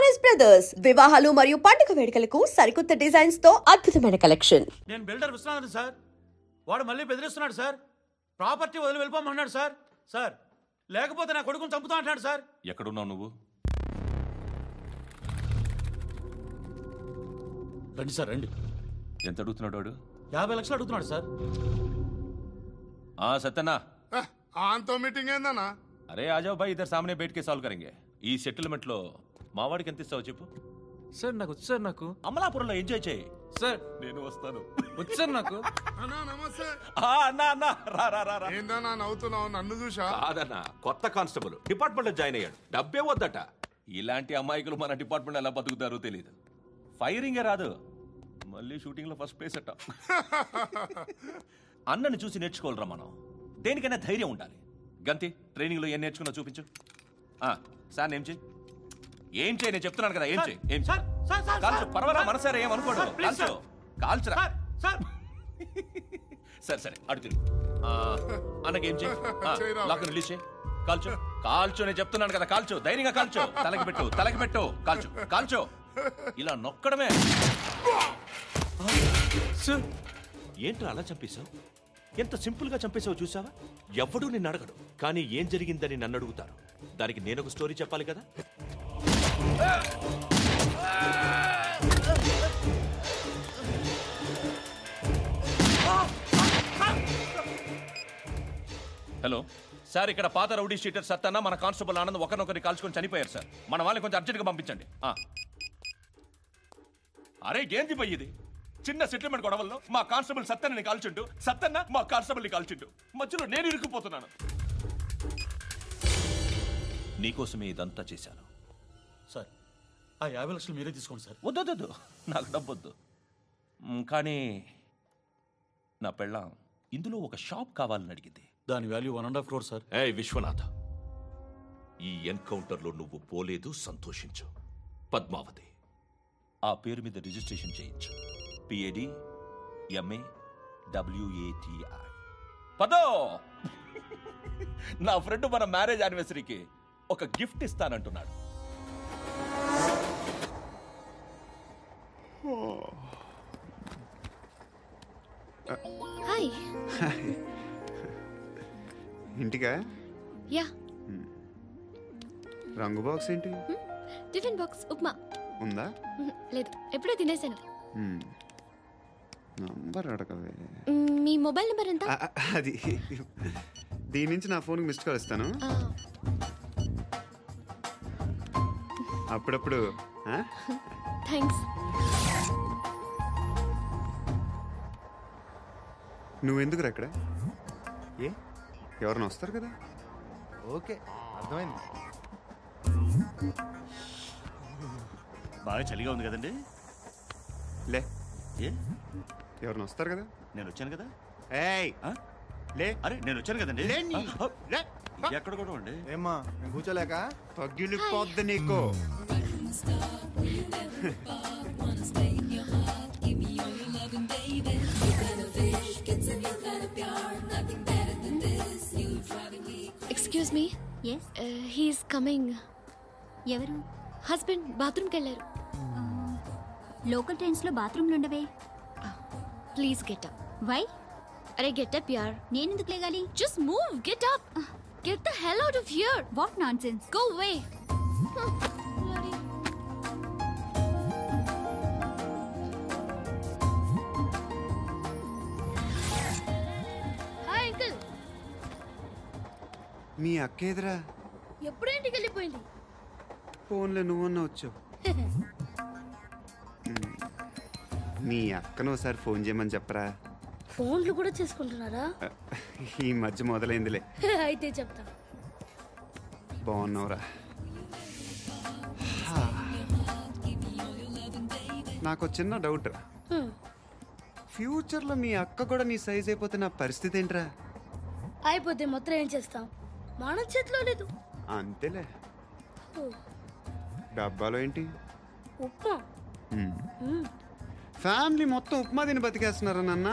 Choice brothers వివాహాలు మరియు పండుగ వేడుకలకు సరికొత్త డిజైన్స్ తో అద్భుతమైన కలెక్షన్. నేను బిల్డర్ విశ్వనాథన్ సార్. వాడు మళ్ళీ బెదిరిస్తున్నాడు సార్. ప్రాపర్టీ వదిలి వెళ్ళిపోమన్నాడు సార్. సార్ లేకపోతే నా కొడుకుని చంపుతా అంటున్నాడు సార్. ఎక్కడున్నావు నువ్వు? రండి సార్ రండి. ఎంత అడుగుతున్నాడు వాడు? 50 లక్షలు అడుగుతున్నాడు సార్. सत्यना ఆంతో మీటింగ్ ఏందన్నా? अरे आ जाओ भाई, इधर सामने बैठ के सॉल्व करेंगे. ఈ సెటిల్మెంట్ లో మావాడికి ఎంత ఇస్తావు చెప్పు. సార్ నాకు వచ్చు సార్. నాకు అమలాపురంలో ఎంజాయ్ చేయి సార్. నేను వస్తాను. వచ్చు సార్ నాకు. అన్నా నమస్తే. అన్నా అన్నా రా రా రా రా. ఏందన్నా నవ్వుతున్నావు? నన్ను చూసా? కాదన్నా, కొత్త కానిస్టేబుల్ డిపార్ట్మెంట్ లో జాయిన్ అయ్యాడు. డబ్బే వద్దట. ఇలాంటి అమాయకులు మన డిపార్ట్మెంట్ ఎలా బతుకుతారో తెలియదు. ఫైరింగే రాదు, మళ్ళీ షూటింగ్ లో ఫస్ట్ ప్లేస్ అట్ట. అన్నని చూసి నేర్చుకోవాలరా మనం. దేనికైనా ధైర్యం ఉండాలి. గంతి, ట్రైనింగ్ లో ఏం నేర్చుకున్నా చూపించు. సార్ ఏం చేయి, ఏం చేయి నేను చెప్తున్నాను కదా. ఏం చేయి, ఏం కాల్చు. పర్వాలా, మనసారా ఏమనుకోడు. కాల్చు, కాల్చురా. సరే సరే అడు తిరుగు. అన్నకి ఏం చేయి, లాక్ రిలీజ్ చేయి. కాల్చు, కాల్చు నేను చెప్తున్నాను కదా. కాల్చు, ధైర్యంగా కాల్చు. తలకి పెట్టు, తలకి పెట్టు. కాల్చు, కాల్చు. ఇలా నొక్కడమే. ఏంట్రా అలా చంపేశావు? ఎంత సింపుల్ గా చంపేశావు చూసావా? ఎవ్వడూ నిన్ను అడగడు, కానీ ఏం జరిగిందని నన్ను అడుగుతారు. దానికి నేను ఒక స్టోరీ చెప్పాలి కదా. హలో సార్, ఇక్కడ పాత రౌడీ షీటర్ సత్తన్న మన కానిస్టేబుల్ ఆనంద్ ఒకరినొకరిని కాల్చుకొని చనిపోయారు సార్. మన వాళ్ళని కొంచెం అర్జెంట్గా పంపించండి. అరే ఏంది పోయి ఇది? చిన్న సెటిల్మెంట్ గొడవల్లో మా కానిస్టేబుల్ సత్తన్నని కాల్చుంటూ, సత్తన్న మా కానిస్టేబుల్ని కాల్చుంటూ, మధ్యలో నేను ఇరుక్కుపోతున్నాను. నీకోసమే ఇదంతా చేశాను సార్. ఆ 50 లక్షలు మీరే తీసుకోండి సార్. వద్దొద్దు, నాకు డబ్బొద్దు. కానీ నా పెళ్ళాం ఇందులో ఒక షాప్ కావాలని అడిగింది. దాని వాల్యూ 1.5 crore సార్. విశ్వనాథ, ఈ ఎన్కౌంటర్లో నువ్వు పోలేదు, సంతోషించు. పద్మావతి ఆ పేరు మీద రిజిస్ట్రేషన్ చేయించు. PAD MA WATI. పదో, నా ఫ్రెండ్ మన మ్యారేజ్ యానివర్సరీకి ఒక గిఫ్ట్ ఇస్తానంటున్నాడు. హాయ్. ఇంటికా? యా. రంగు బాక్స్ ఏంటి? టిఫిన్ బాక్స్ ఉప్మా ఉందా? లేదు, ఎప్పుడో తినేసాను. నంబర్ అడగవే. మీ మొబైల్ నెంబర్ ఎంత? అది దీని నుంచి నా ఫోన్కి మిస్డ్ కాల్ ఇస్తాను. అప్పుడప్పుడు. థ్యాంక్స్. నువ్వెందుకు అక్కడ? ఎవరైనా వస్తారు కదా. ఓకే, అర్థమైంది. బాగా చలిగా ఉంది కదండి. లే, ఏ ఎవరైనా వస్తారు కదా. నేను వచ్చాను కదా. ఏయ్ లే. అరే నేను వచ్చాను కదండి. లే. ఎక్కడ కూడా అండి. ఏమ్మా నేను కూర్చోలేక? తగ్గిలిపోద్ది నీకు. Excuse me. Yes. He's coming. ఎవరు? హస్బెండ్ బాత్రూమ్కి వెళ్ళారు. లోకల్ ట్రైన్స్లో బాత్రూమ్లు ఉండవే. Please get up. వై? అరే గెట్ అప్ యార్. నేనెందుకు లేగాలి? Just move, get up. Get the hell out of here. What nonsense. Go away. Hi uncle. మీ అక్క ఎదురా? ఎప్పుడు ఇంటికి వెళ్ళిపోయింది. ఫోన్లో నువ్వన్నా వచ్చావు. మీ అక్కను ఒకసారి ఫోన్ చేయమని చెప్పరా. ఫోన్లు కూడా చేసుకుంటున్నారా? ఈ మధ్య మొదలైందిలే. అయితే చెప్తా. బాగున్నావురా? నాకు చిన్న డౌట్ రా. ఫ్యూచర్లో మీ అక్క కూడా నీ సైజ్ అయిపోతే నా పరిస్థితి ఏంట్రా? అయిపోతే మొత్తం ఏం చేస్తాం, మన చేతిలో లేదు. అంతేలే. డబ్బాలో ఏంటి? ఉప్మా. ఫ్యామిలీ మొత్తం ఉప్మా తిని బతికేస్తున్నారా నాన్న?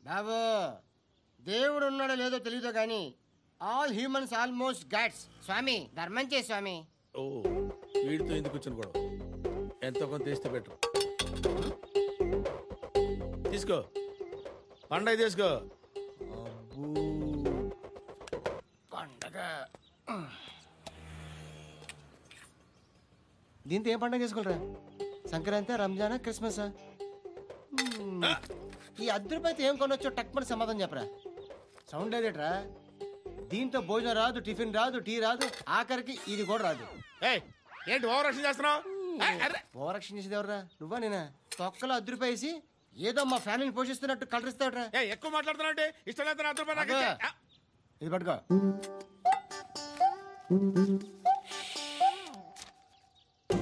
బాబు, దేవుడు ఉన్నాడో లేదో తెలియదు కానీ ఆల్ హ్యూమన్స్ ఆల్మోస్ట్ గాడ్స్. స్వామి ధర్మం చే స్వామి. ఓ వీడితో ఎందుకు కూర్చొని కూడా ఎంతో కొంత తీస్తే బెటర్. తీసుకో పండగ తీసుకో. పండగ దీంతో ఏం పండగ చేసుకోరా? సంక్రాంతి, రంజానా, క్రిస్మసా? ఈ అద్దరిపైతే ఏం కొనొచ్చో టక్మని సమాధానం చెప్పరా. సౌండ్ లేదేట్రా? దీంతో భోజనం రాదు, టిఫిన్ రాదు, టీ రాదు, ఆఖరికి ఇది కూడా రాదు. ఏంటి ఓవర్ యాక్షన్ చేస్తున్నావు? ఓవర్ యాక్షన్ చేసేది ఎవరా? నువ్వా నేనా? తొక్కలో అద్దరిపేసి ఏదో మా ఫ్యామిలీని పోషిస్తున్నట్టు కలరిస్తావుట్రా. ఎక్కువ మాట్లాడుతున్నావు. ఇష్టం లేదు. ఇది పట్టుకో.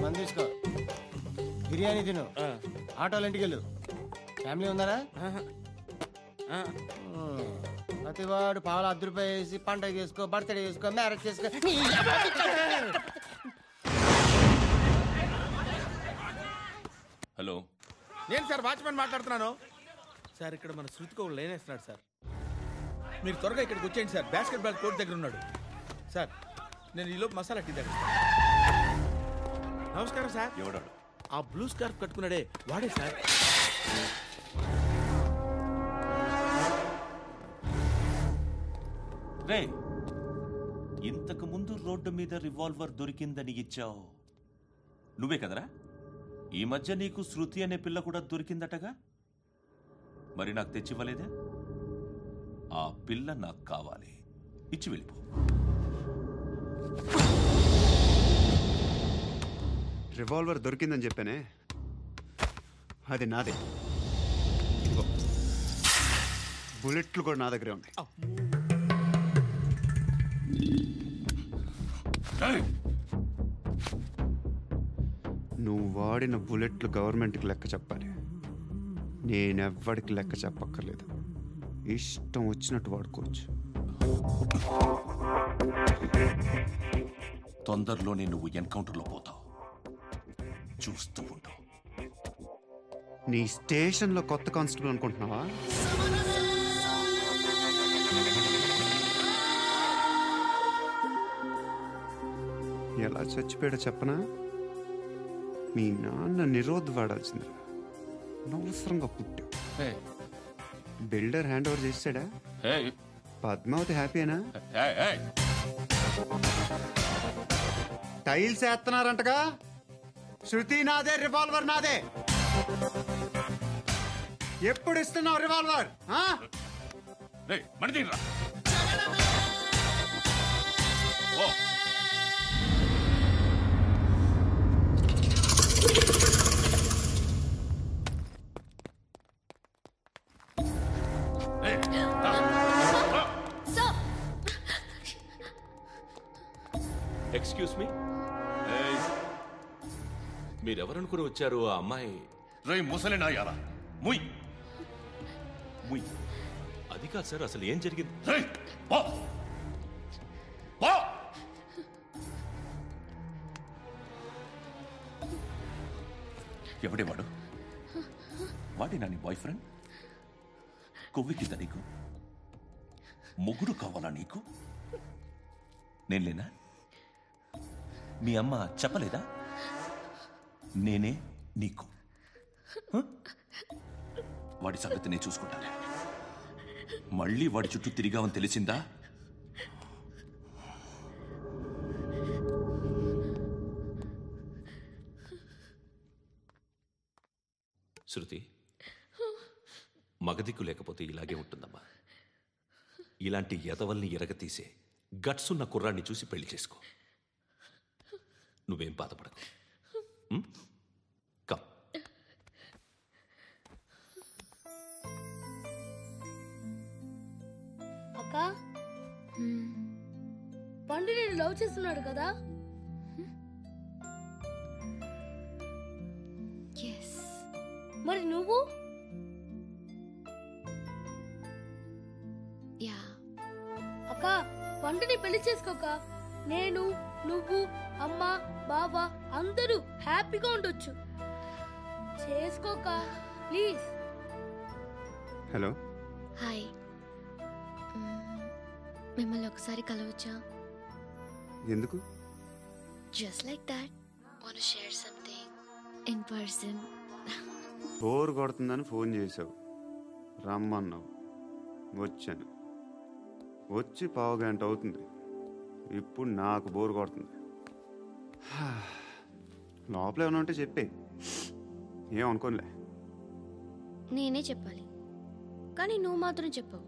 మంది తీసుకో, బిర్యానీ తిను, ఆటోలు ఇంటికి వెళ్ళు. ఫ్యామిలీ ఉన్నారా? ప్రతివాడు పావులు ₹10 వేసి పండగ చేసుకో, బర్త్డే చేసుకో, మ్యారేజ్ చేసుకో. హలో, నేను సార్ వాచ్మెన్ మాట్లాడుతున్నాను. సార్ ఇక్కడ మన శృతికో లేనేస్తున్నాడు సార్. మీరు త్వరగా ఇక్కడికి వచ్చేయండి సార్. బాస్కెట్ బాల్ కోర్ట్ దగ్గర ఉన్నాడు సార్. నేను ఈలోపు మసాలా టీ దగ్గర. నమస్కారం సార్. ఎవడాడు? ఆ బ్లూ స్కార్ఫ్ కట్టుకున్నాడే వాడే సార్. రే, ఇంతకు ముందు రోడ్డు మీద రివాల్వర్ దొరికిందని ఇచ్చావు నువ్వే కదరా? ఈ మధ్య నీకు శృతి అనే పిల్ల కూడా దొరికిందటగా? మరి నాకు తెచ్చివ్వలేదే? ఆ పిల్ల నాకు కావాలి, ఇచ్చి వెళ్ళిపో. రివాల్వర్ దొరికిందని చెప్పానే, అది నాదే. బుల్లెట్లు కూడా నా దగ్గరే ఉన్నాయి. నువ్వు వాడిన బుల్లెట్లు గవర్నమెంట్కి లెక్క చెప్పాలి. నేనెవ్వడికి లెక్క చెప్పక్కర్లేదు. ఇష్టం వచ్చినట్టు వాడుకోవచ్చు. తొందరలోనే నువ్వు ఎన్కౌంటర్లో పోతావు, చూస్తూ ఉంటావు. నీ స్టేషన్లో కొత్త కానిస్టేబుల్ అనుకుంటున్నావా? ఎలా చచ్చిపోయాడో చెప్పనా? మీ నాన్న నిరోధ్ వాడాల్సింది. అనవసరంగా పుట్టావు. బిల్డర్ హ్యాండ్ ఓవర్ చేసాడా? పద్మావతి హ్యాపీనా? టైల్స్ వేస్తున్నారంటగా. శృతి నాదే, రివాల్వర్ నాదే. ఎప్పుడు ఇస్తున్నావు రివాల్వర్? ఎక్స్క్యూజ్ మీ, మీరెవరనుకుని వచ్చారు? ఆ అమ్మాయి ముసలినాయాలా? ముయ్ ముయ్. అది కాదు సార్, అసలు ఏం జరిగింది? ఎవడేవాడు? వాడినా నీ బాయ్ ఫ్రెండ్? కొవ్వికింద నీకు? మొగుడు కావాలా నీకు? నేను లేనా? మీ అమ్మ చెప్పలేదా? నేనే నీకు. వాడి సంగతి నేను చూసుకుంటాను. మళ్ళీ వాడి చుట్టూ తిరిగావని తెలిసిందా? శృతి, మగదిక్కు లేకపోతే ఇలాగే ఉంటుందమ్మా. ఇలాంటి ఎదవల్ని ఎరగతీసే గట్స్ ఉన్న కుర్రాన్ని చూసి పెళ్లి చేసుకో. నువ్వేం బాధపడకు. కమ్. అక్క, పండు నేను లవ్ చేస్తున్నాడు కదా? మరి నువ్వు? అక్క, పండుని పెళ్లి చేసుకోక నేను, నువ్వు, అమ్మ, బావ అందరూ హ్యాపీగా ఉండొచ్చు. చేసుకోక ప్లీజ్. Hello, hi. మిమ్మల్ని ఒకసారి కలవచ్చా? ఎందుకు? Just like that. Want to share something in person. Bore కొడుతుందని ఫోన్ చేసావు, రమ్మన్నావు, వచ్చాను. వచ్చి పావు గంట అవుతుంది. ఇప్పుడు నాకు బోర్ కొడుతుంది. లోపల ఏమైనా ఉంటే చెప్పే, ఏమనుకోనిలే. నేనే చెప్పాలి, కానీ నువ్వు మాత్రం చెప్పవు.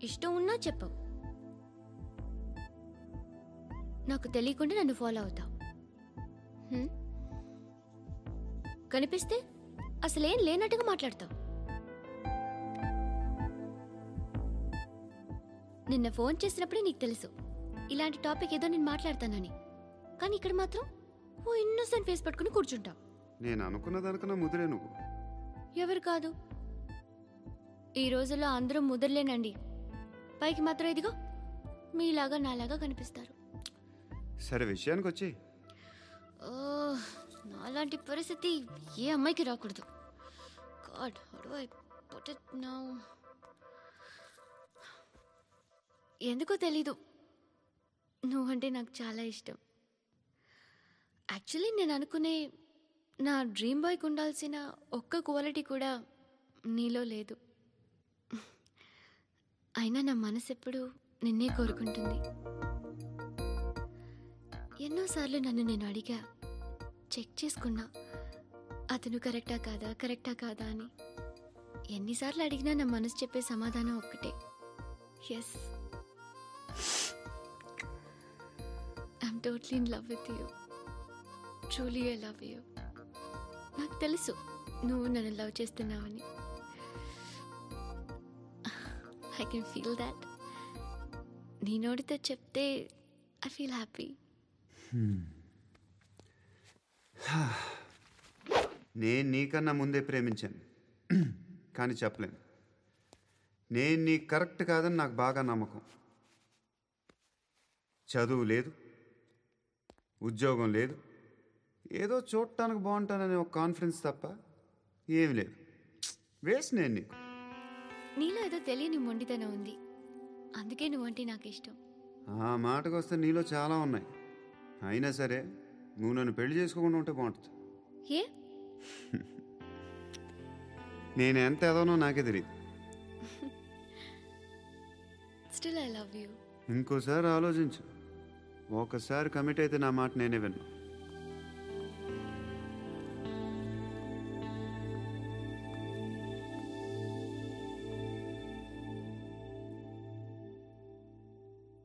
ఇష్టం ఉన్నా చెప్పవు. నాకు తెలియకుండా నన్ను ఫాలో అవుతావు. కనిపిస్తే అసలేం లేనట్టుగా మాట్లాడతావు. నిన్న ఫోన్ చేసినప్పుడే నీకు తెలుసు ఇలాంటి టాపిక్ ఏదో నేను మాట్లాడతానని. కానీ ఇక్కడ మాత్రం ఓ ఇన్నోసెంట్ ఫేస్ పట్టుకుని కూర్చుంటావు. నేను అనుకున్న దానికన్నా ముదిరే నువ్వు. ఎవరు కాదు, ఈ రోజుల్లో అందరూ ముదరలేనండి. పైకి మాత్రం ఇదిగో మీలాగా నాలాగా కనిపిస్తారు. సరే విషయానికి వచ్చి. నాలాంటి పరిస్థితి ఏ అమ్మాయికి రాకూడదు. God, how do I put it now? ఎందుకో తెలీదు, నువ్వంటే నాకు చాలా ఇష్టం. యాక్చువల్లీ నేను అనుకునే నా డ్రీమ్ బాయ్కి ఉండాల్సిన ఒక్క క్వాలిటీ కూడా నీలో లేదు. అయినా నా మనసు ఎప్పుడు నిన్నే కోరుకుంటుంది. ఎన్నోసార్లు నన్ను నేను అడిగా, చెక్ చేసుకున్నా అతను కరెక్టా కాదా అని. ఎన్నిసార్లు అడిగినా నా మనసు చెప్పే సమాధానం ఒక్కటే, yes, I'm totally in love with you. Truly I love you. నాకు తెలుసు నువ్వు నన్ను లవ్ చేస్తున్నావని. I can feel that. నీ నోటితో చెప్తే ఐ ఫీల్ హ్యాపీ. నేను నీకన్నా ముందే ప్రేమించాను, కానీ చెప్పలేను. నేను నీకు కరెక్ట్ కాదని నాకు బాగా నమ్మకం. చదువు లేదు, ఉద్యోగం లేదు, ఏదో చూడటానికి బాగుంటాననే ఒక కాన్ఫిడెన్స్ తప్ప ఏమి లేదు. వేస్ట్ నేను నీకు. నీలో ఏదో తెలియని మొండితనం ఉంది, అందుకే నువ్వంటే నాకు ఇష్టం. ఆ మాటకు వస్తే నీలో చాలా ఉన్నాయి. అయినా సరే నువ్వు నన్ను పెళ్లి చేసుకోకుండా ఉంటే బాగుంటుంది. ఏ? నేను ఎంత ఎదవనో నాకే తెలియదు. Still I love you. ఇంకోసారి ఆలోచించు. ఒకసారి కమిట్ అయితే నా మాట నేనే విన్నా.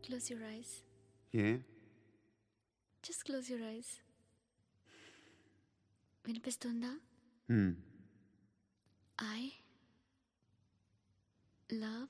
Close your eyes. A? Just close your eyes. వినిపిస్తుందా? I love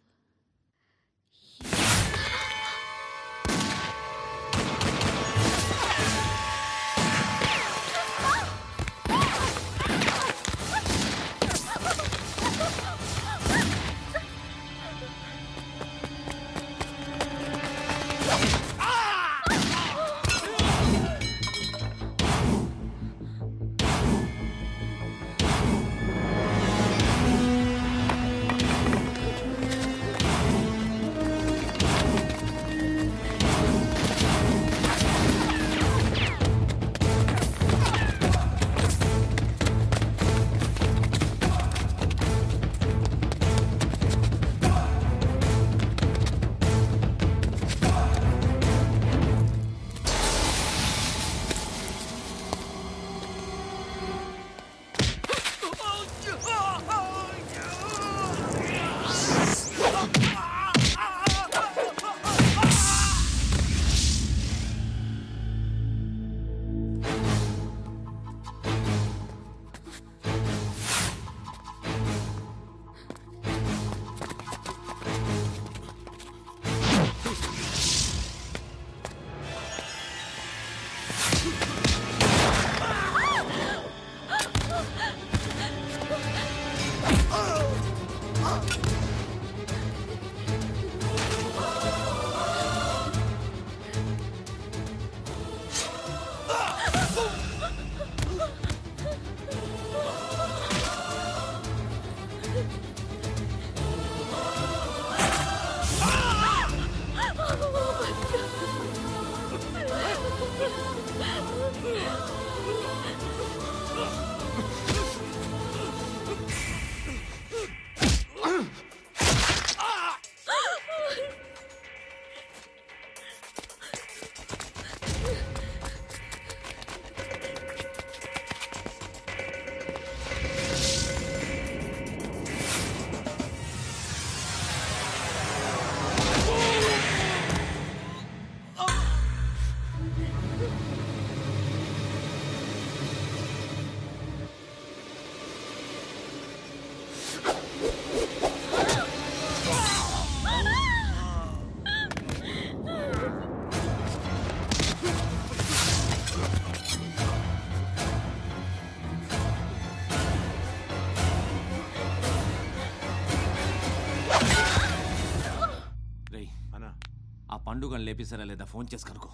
ఉద్యోగం లేపేశారా లేదా ఫోన్ చేసి కనుకో.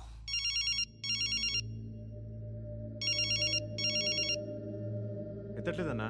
ఎత్తట్లేదన్నా.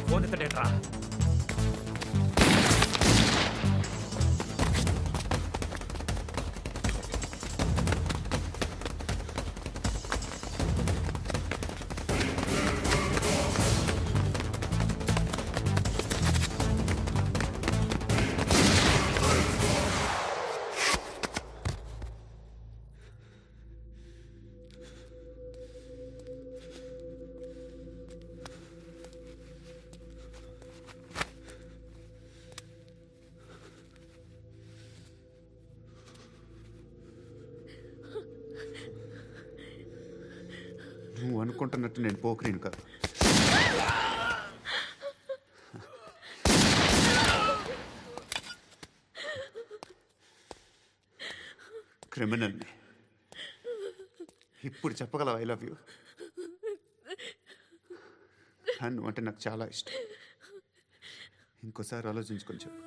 ఫోన్ ఎత్తడేట్రా. నువ్వు అనుకుంటున్నట్టు నేను పోకరీని కాదు. క్రిమినల్ని. ఇప్పుడు చెప్పగలవు ఐ లవ్ యూ. నువ్వు అంటే నాకు చాలా ఇష్టం. ఇంకోసారి ఆలోచించుకొని చెప్పు.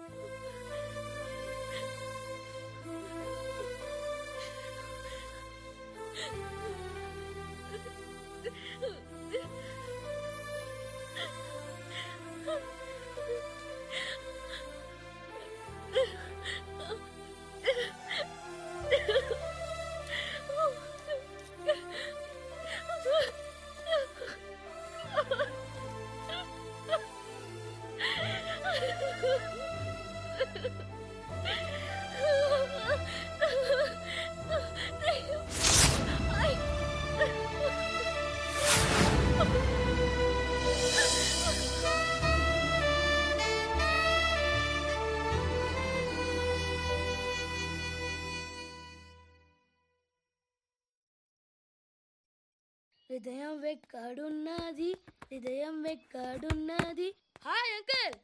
హృదయం వెక్కడున్నది, హృదయం వెక్కడున్నది. హాయ్ అంకుల్,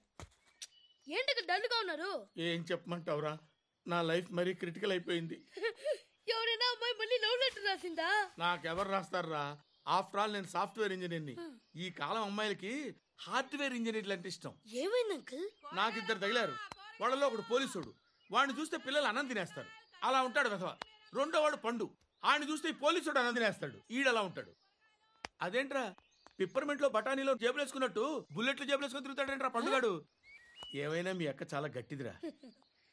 ఏంటి డల్గా ఉన్నారు? ఏం చెప్పమంటావురా, నా లైఫ్ మరీ క్రిటికల్ అయిపోయింది. ఎవరైనా అమ్మాయి మళ్ళీ లవ్ లెటర్ రాసిందా? నాకెవరు రాస్తారా? ఆఫ్టర్ ఆల్ నేను సాఫ్ట్వేర్ ఇంజనీర్ని. ఈ కాలం అమ్మాయిలకి హార్డ్వేర్ ఇంజనీర్లు అంటే ఇష్టం. ఏమైంది అంకుల్? నాకు ఇద్దరు తగిలారు. వాళ్ళలో ఒకడు పోలీసుడు. వాడిని చూస్తే పిల్లలు అన్నం తినేస్తారు, అలా ఉంటాడు వెధవ. రెండో వాడు పండు. ఆయన చూస్తే ఈ పోలీసుడు అన్నం తినేస్తాడు, ఈడలా ఉంటాడు. అదేంట్రా పిప్పర్మెంట్ లో బఠానీలో జేబులేసుకున్నట్టు బుల్లెట్లు జేబులేసుకుని తిరుగుతాడేంట్రా పండుగాడు. ఏమైనా మీ అక్క చాలా గట్టిదిరా.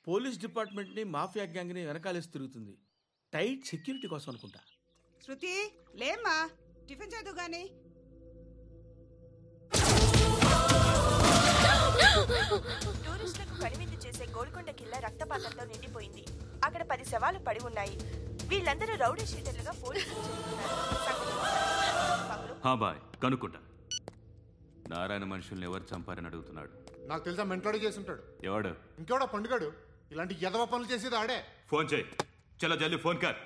పోలీస్ డిపార్ట్మెంట్ ని మాఫియా గ్యాంగ్ ని వెనకాలేసి తిరుగుతుంది. టైట్ సెక్యూరిటీ కోసం అనుకుంటా. శృతి లేమ్మా, టిఫిన్ చేద్దు గాని. టూరిస్టులకు కనువిందు చేసే గోల్కొండ కిల్లా రక్తపాతంతో నిండిపోయింది. అక్కడ 10 శవాలు పడి ఉన్నాయి. వీళ్ళందరూ రౌడీ షీటర్లుగా పోలీసులు బాయ్ కనుక్కుంటా. నారాయణ మనుషుల్ని ఎవరు చంపారని అడుగుతున్నాడు. నాకు తెలుసా మెంటోడు చేసి ఉంటాడు. ఎవడు? ఇంకెవడో పండుగాడు. ఇలాంటి ఎదవ పనులు చేసేది ఆడే. ఫోన్ చేయి. చలో జల్దీ ఫోన్ కర్.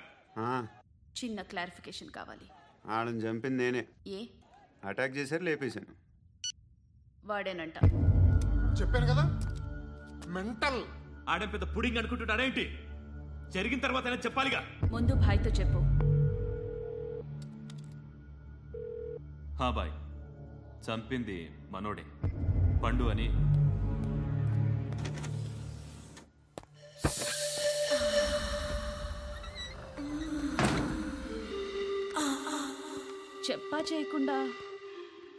చిన్న క్లారిఫికేషన్ కావాలి. ఆడని చంపింది నేనే. ఏ అటాక్ చేశారు, లేపేశాను. వాడేనంట. చెప్పాను కదా మెంటల్. ఆడే పెద్ద పుడింగ్ అనుకుంటున్నాడేంటి? జరిగిన తర్వాత చెప్పాలిగా. ముందు భాయ్తో చెప్పు. బాయ్ చంపింది మనోడే, పండు అని. చెప్పా చేయకుండా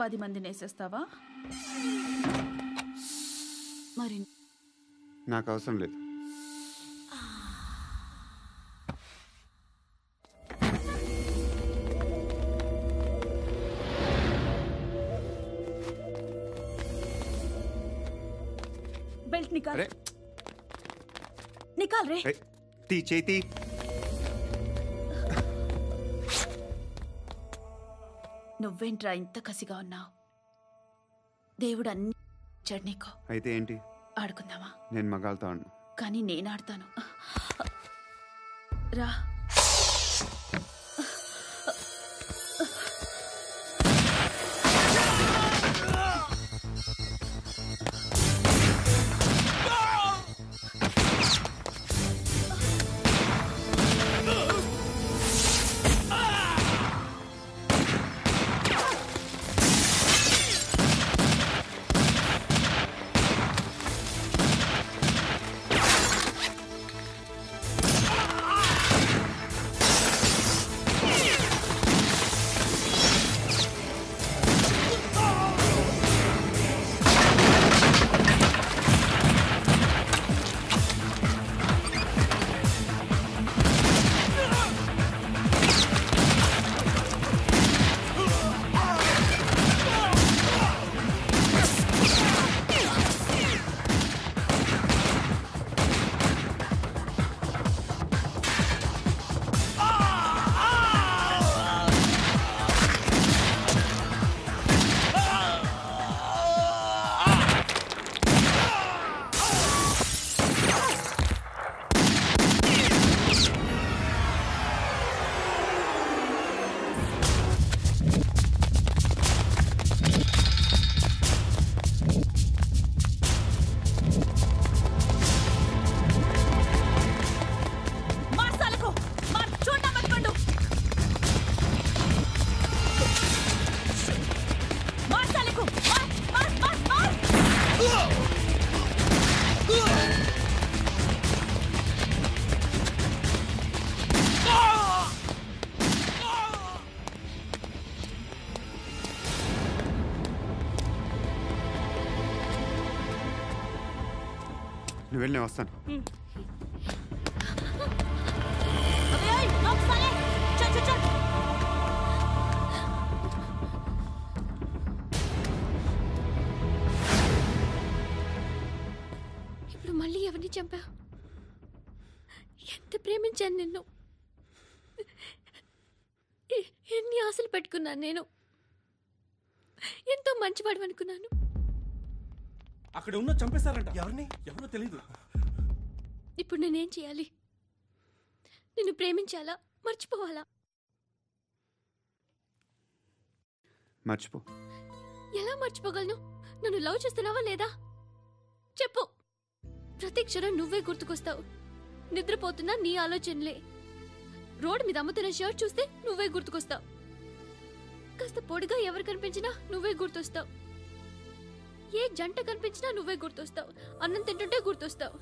10 మందిని వేసేస్తావా? మరి నాకు అవసరం లేదు. बेल्ट निकाल। निकाल रे। ती చేతి। నువ్వేంట్రా ఇంత కసిగా ఉన్నావు? దేవుడు అన్ని చడ్నీకో. అయితే ఏంటి? ఆడుకుందామా? నేను మగాళ్ళతో ఆడను. కానీ నేను ఆడతాను. రా. నువ్వు వెళ్ళి నేను వస్తాను. ఇప్పుడు మళ్ళీ ఎవరిని చంపా? ఎంత ప్రేమించాను నిన్ను, ఎన్ని ఆశలు పెట్టుకున్నాను నేను. ఎంతో మంచివాడు అనుకున్నాను. అక్కడ ఉన్న చంపేశారంట. ఎవరిని? ఎవరో తెలీదు. ఇప్పుడు నేనేం చేయాలి? నిన్ను ప్రేమించాలా, మర్చిపోవాలా? మర్చిపో. ఎలా మర్చిపోగలను? నన్ను లవ్ చేస్తున్నావా లేదా చెప్పు. ప్రతి క్షణం నువ్వే గుర్తుకొస్తావు. నిద్రపోతున్నా నీ ఆలోచనలే. రోడ్డు మీద అమ్ముతున్న షర్ట్ చూస్తే నువ్వే గుర్తుకొస్తావు. కాస్త పొడిగా ఎవరు కనిపించినా నువ్వే గుర్తొస్తావు. ఏ జంట కనిపించినా నువ్వే గుర్తొస్తావు. అన్నం తింటుంటే గుర్తొస్తావు.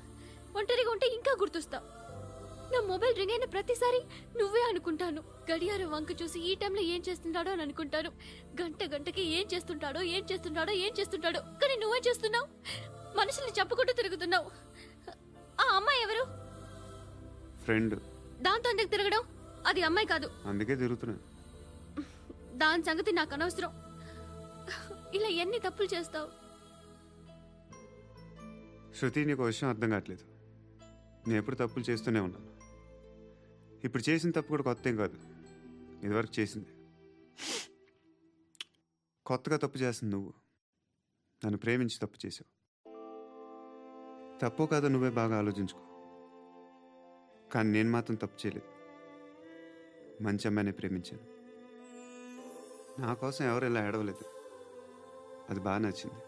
ఒంటరిగా ఉంటే ఇంకా గుర్తొస్తావు. నా మొబైల్ రింగ్ అయిన ప్రతిసారి నువ్వే అనుకుంటాను. గడియారం వంక చూసి ఈ టైంలో ఏం చేస్తుంటాడో అని అనుకుంటాను. గంట గంటకి ఏం చేస్తుంటాడో కానీ నువ్వే చేస్తున్నావు. మనుషుల్ని చెప్పుకుంటూ తిరుగుతున్నావు. ఆ అమ్మాయి ఎవరు? ఫ్రెండ్. దాంతో ఎందుకు తిరగడం? అది అమ్మాయి కాదు. అందుకే తిరుగుతున్నా. దాని సంగతి నాకు అనవసరం. ఇలా ఎన్ని తప్పులు చేస్తావు? శృతి, నీకు విషయం అర్థం కావట్లేదు. నేను ఎప్పుడు తప్పులు చేస్తూనే ఉన్నాను. ఇప్పుడు చేసిన తప్పు కూడా కొత్త ఏం కాదు, ఇదివరకు చేసింది. కొత్తగా తప్పు చేస్తుంది నువ్వు. నన్ను ప్రేమించి తప్పు చేసావు. తప్పు కాదో నువ్వే బాగా ఆలోచించుకో. కానీ నేను మాత్రం తప్పు చేయలేదు. మంచి అమ్మాయిని ప్రేమించాను. నా కోసం ఎవరు ఇలా ఏడవలేదు. అది బాగా నచ్చింది.